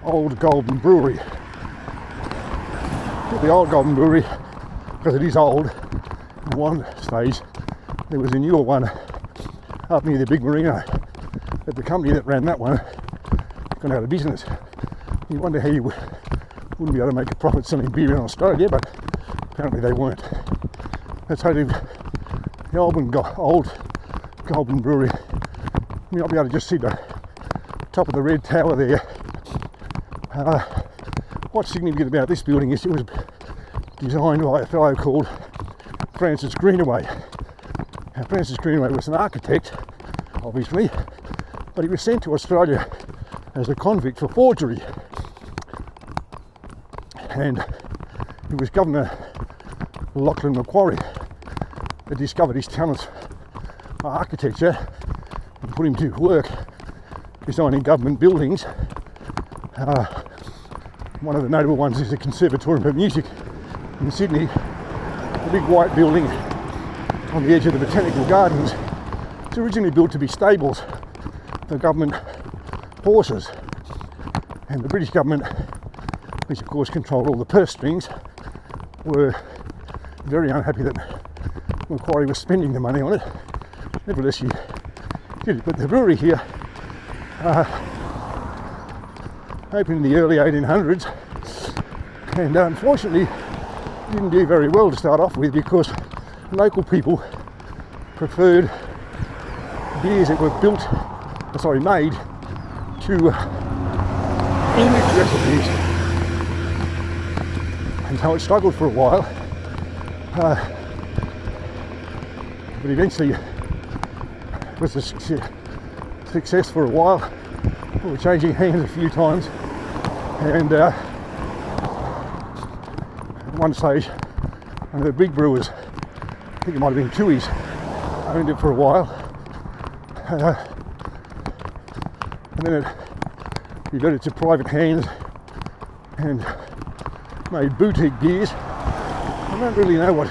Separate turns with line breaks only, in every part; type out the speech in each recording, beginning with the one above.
Old Goulburn Brewery. The Old Goulburn Brewery, because it is old, in one stage there was a newer one up near the big marina, but the company that ran that one got out of business. You wonder how you wouldn't be able to make a profit selling beer in Australia, but apparently they weren't. That's how the Old Goulburn Brewery. You might be able to just see the top of the red tower there. What's significant about this building is it was designed by a fellow called Francis Greenaway. Now, Francis Greenaway was an architect, obviously, but he was sent to Australia as a convict for forgery. And it was Governor Lachlan Macquarie that discovered his talents for architecture and put him to work designing government buildings. One of the notable ones is the Conservatorium of Music in Sydney, a big white building on the edge of the Botanical Gardens. It's originally built to be stables for government horses, and the British government, which of course controlled all the purse strings, were very unhappy that Macquarie was spending the money on it. Nevertheless, he did it. But the brewery here opened in the early 1800s, and unfortunately didn't do very well to start off with, because local people preferred beers that were made to English recipes, and so it struggled for a while, but eventually was a success for a while. We were changing hands a few times, and at one stage one of the big brewers, I think it might have been Tooheys, owned it for a while, and then it reverted to private hands and made boutique beers. I don't really know what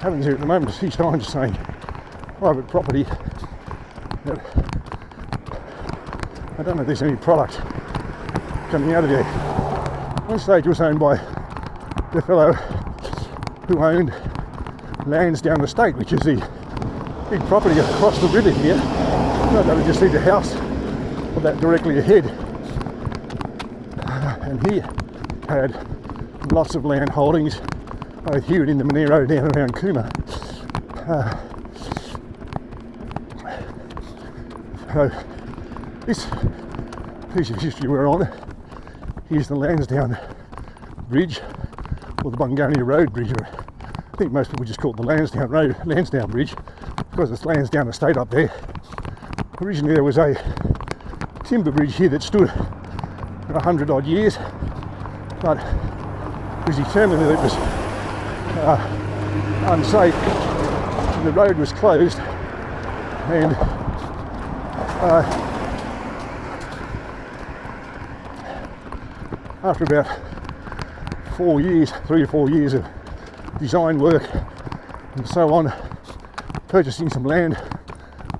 happens here at the moment. I see signs saying private property, but I don't know if there's any product coming out of there. One stage was owned by the fellow who owned Lansdowne Estate, which is the big property across the river here. Not that we just see the house of that directly ahead. And he had lots of land holdings, both here and in the Monero down around Cooma. So this piece of history we're on, here's the Lansdowne Bridge, or the Bungonia Road Bridge. I think most people just call it the Lansdowne Bridge, because it's Lansdowne Estate up there. Originally there was a timber bridge here that stood for 100 odd years, but it was determined that it was unsafe, and the road was closed, and after about 3 or 4 years of design work and so on, purchasing some land,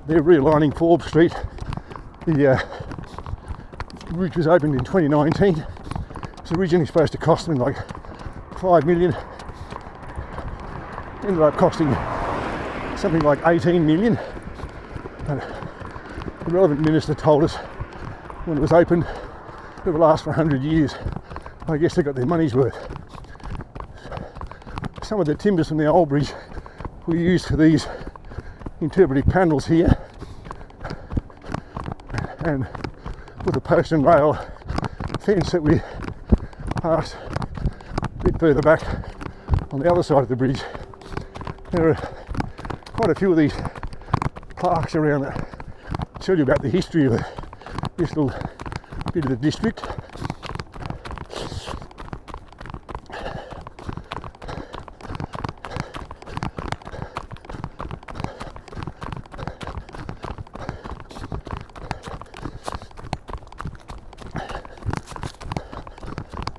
they're realigning Forbes Street. The route was opened in 2019. It's originally supposed to cost them like 5 million. Ended up costing something like 18 million. And the relevant minister told us when it was opened it would last for 100 years. I guess they got their money's worth. Some of the timbers from the old bridge were used for these interpretive panels here, and with the post and rail fence that we passed a bit further back on the other side of the bridge. There are quite a few of these plaques around that tell you about the history of this little bit of the district.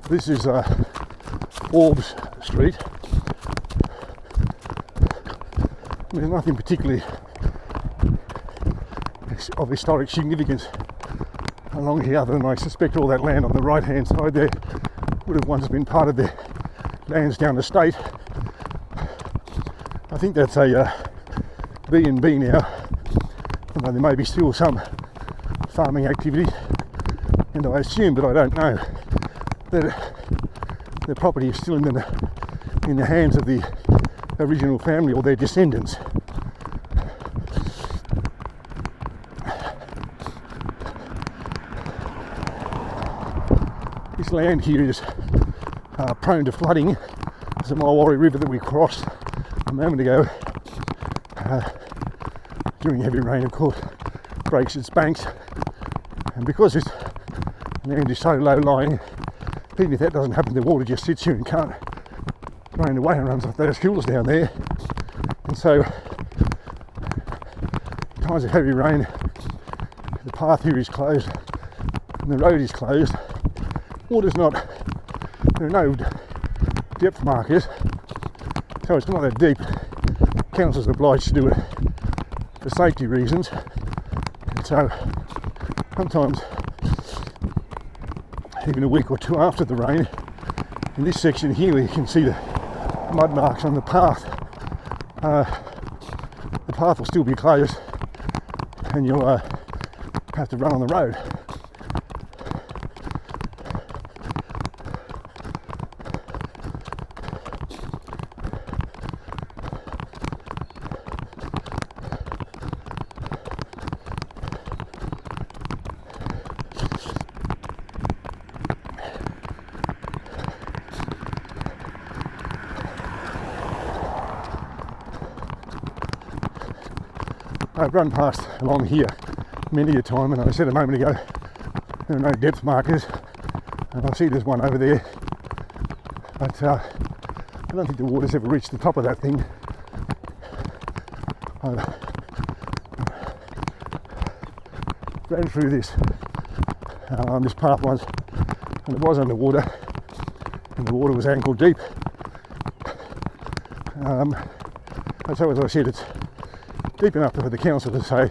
This is Forbes Street. There's nothing particularly of historic significance along here, other than I suspect all that land on the right hand side there would have once been part of the lands down the state. I think that's a B&B now, although there may be still some farming activity, and I assume, but I don't know, that the property is still in the hands of the original family or their descendants. This land here is prone to flooding. There's a Mulwarry River that we crossed a moment ago during heavy rain, of course, breaks its banks, and because this land is so low lying, even if that doesn't happen, the water just sits here and can't drain away and runs off those hills down there. And so in times of heavy rain, the path here is closed and the road is closed. Water's not, there are no depth markers, so it's not that deep. Council's obliged to do it for safety reasons, and so sometimes even a week or two after the rain, in this section here where you can see the mud marks on the path will still be closed and you'll have to run on the road. I've run past along here many a time, and I said a moment ago there are no depth markers, and I see there's one over there, but I don't think the water's ever reached the top of that thing. I ran through this path once, and it was underwater, and the water was ankle deep. So as I said, it's deep enough for the council to say,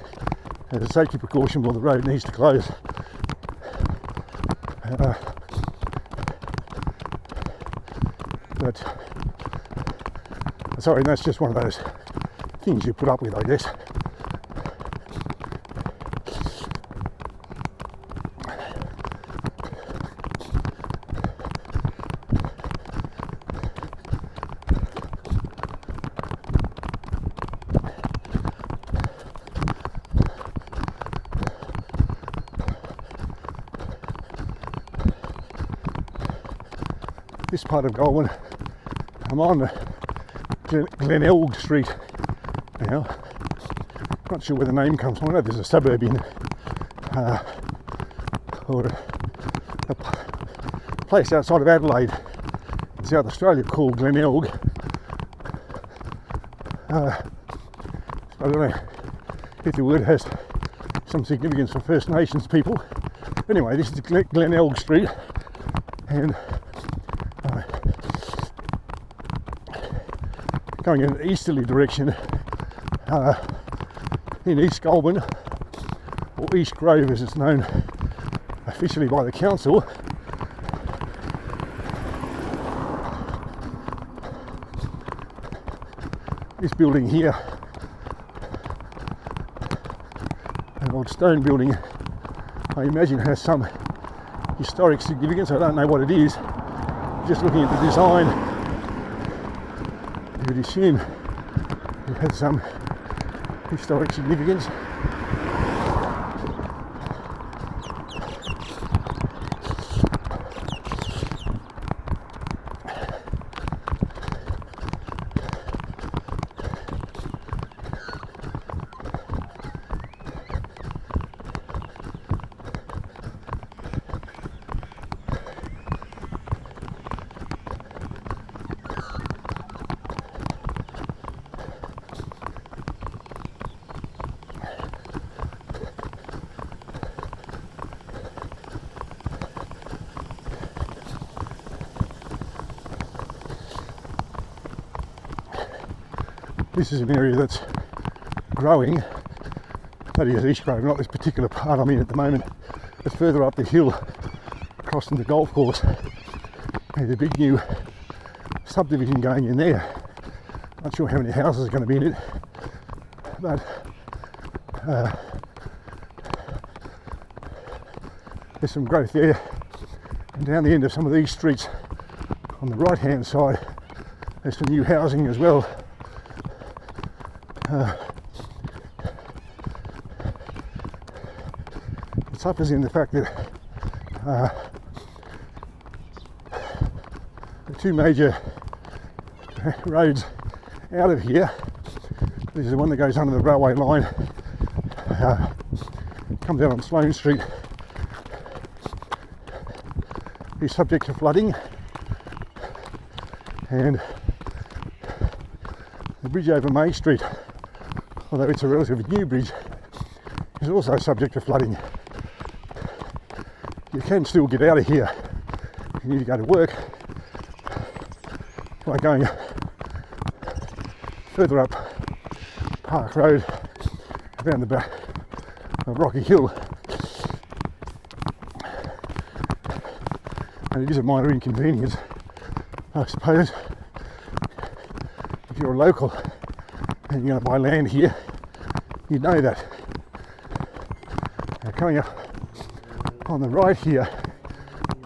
as a safety precaution, well, the road needs to close. But sorry, that's just one of those things you put up with, I guess. This part of Goulburn, I'm on Glenelg Street now. Not sure where the name comes from. I know there's a suburb in or a place outside of Adelaide in South Australia called Glenelg. I don't know if the word has some significance for First Nations people. Anyway, this is Glenelg Street, and going in an easterly direction in East Goulburn, or Eastgrove as it's known officially by the council. This building here, an old stone building, I imagine has some historic significance. I don't know what it is. Just looking at the design, you would assume it had some historic significance. This is an area that's growing. That is Eastgrove, not this particular part I'm in at the moment. But further up the hill, crossing the golf course, there's a big new subdivision going in there. Not sure how many houses are going to be in it, but there's some growth there. And down the end of some of these streets on the right hand side, there's some new housing as well. It suffers in the fact that the two major roads out of here, this is the one that goes under the railway line, comes out on Sloane Street, is subject to flooding, and the bridge over May Street, although it's a relatively new bridge, is also subject to flooding. You can still get out of here if you need to go to work by going further up Park Road around the back of Rocky Hill. And it is a minor inconvenience, I suppose. If you're a local and you're going to buy land here, you know that. Now coming up on the right here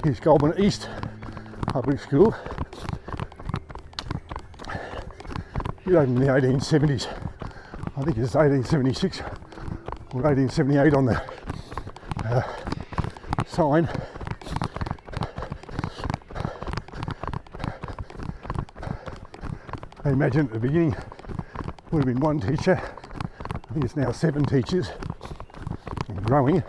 is Goulburn East Public School. It opened in the 1870s. I think it's 1876 or 1878 on the sign. I imagine at the beginning would have been one teacher. I think it's now 7 teachers and growing.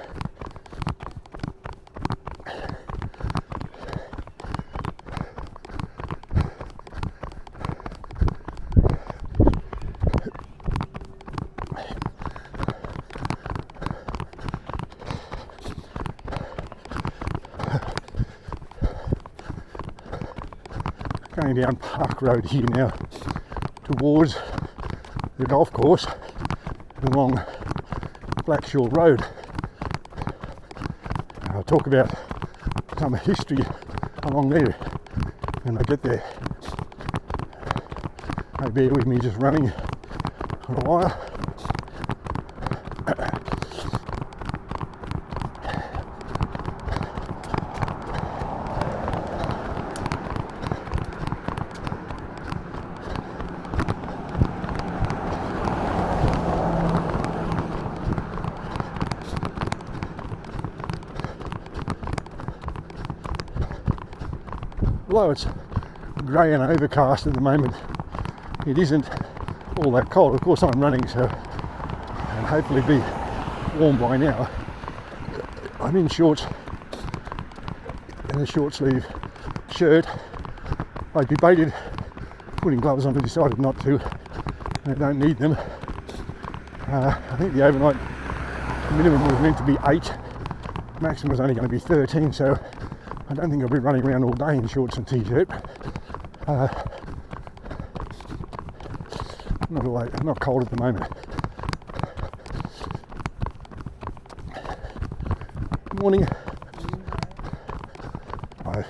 Going down Park Road here now towards the golf course along Blackshaw Rd. I'll talk about some history along there when I get there. So bear with me just running for a while. Although it's grey and overcast at the moment, it isn't all that cold. Of course I'm running, so I'll hopefully be warm by now. I'm in shorts and a short sleeve shirt. I debated putting gloves on, but decided not to. I don't need them. I think the overnight minimum was meant to be 8, maximum was only going to be 13, so I don't think I'll be running around all day in shorts and t-shirt. Not cold at the moment. Morning. I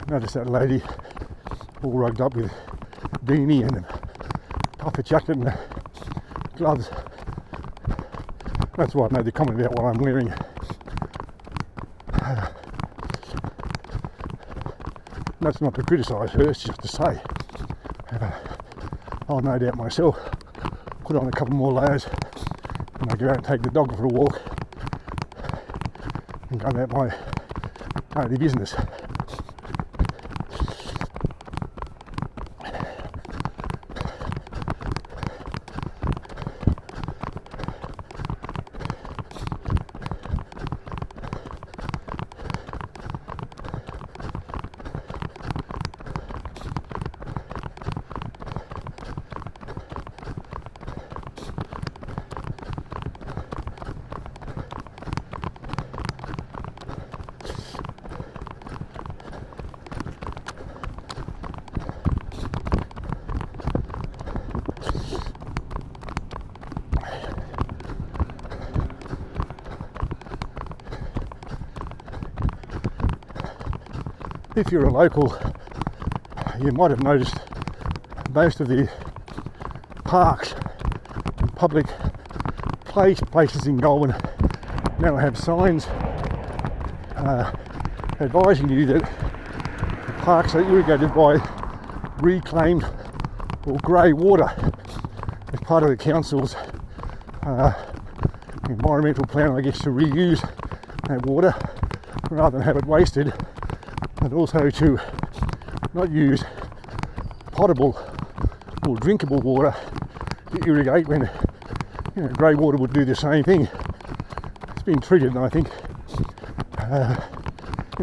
noticed that lady all rugged up with a beanie and a puffer jacket and gloves. That's why I made the comment about what I'm wearing. That's not to criticise her, it's just to say I'll no doubt myself put on a couple more layers when I go out and take the dog for a walk and go about my daily business. if you're a local, you might have noticed most of the parks and public places in Goulburn now have signs advising you that the parks are irrigated by reclaimed or grey water as part of the council's environmental plan, I guess, to reuse that water rather than have it wasted, and also to not use potable or drinkable water to irrigate when grey water would do the same thing. It's been treated, and I think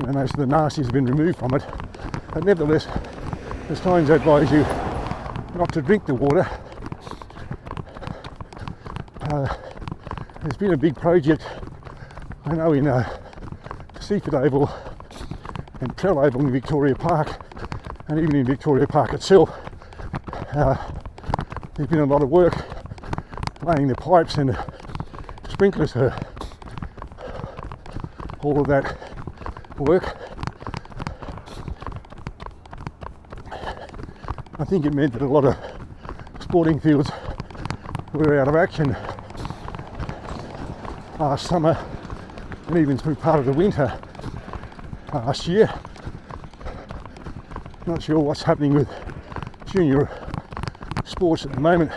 most of the nasties have been removed from it, but nevertheless the signs advise you not to drink the water. There's been a big project, I know, in Seaford Oval and Trell Oval in Victoria Park, and even in Victoria Park itself. There's been a lot of work laying the pipes and sprinklers for all of that work. I think it meant that a lot of sporting fields were out of action last summer and even through part of the winter last year. Not sure what's happening with junior sports at the moment,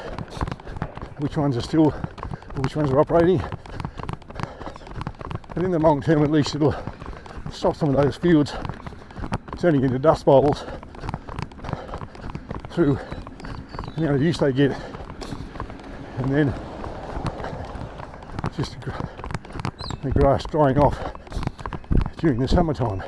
which ones are operating, but in the long term at least it'll stop some of those fields turning into dust bowls through the amount of use they get, and then just the grass drying off during the summertime.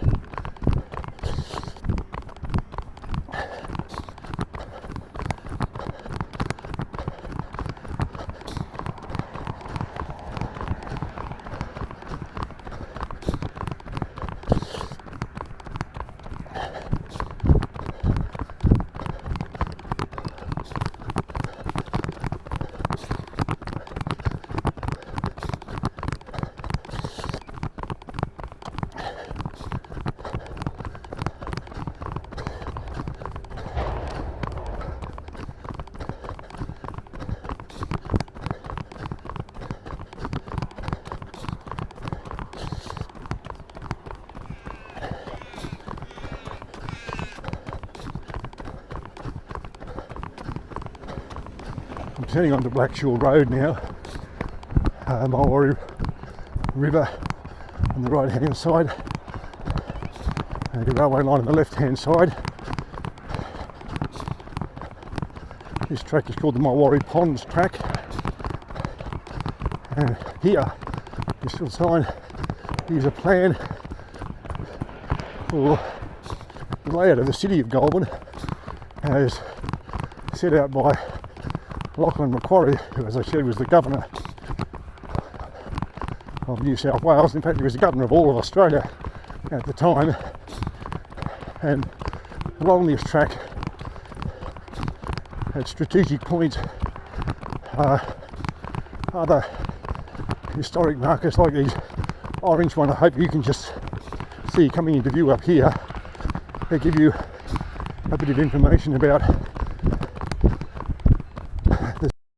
I'm turning onto Blackshaw Rd now, Mulwaree River on the right hand side, the railway line on the left hand side. This track is called the Mulwaree Ponds track, and here this little sign is a plan for the layout of the city of Goulburn as set out by Lachlan Macquarie, who, as I said, was the Governor of New South Wales. In fact, he was the Governor of all of Australia at the time. And along this track, at strategic points, other historic markers like these orange one, I hope you can just see coming into view up here. They give you a bit of information about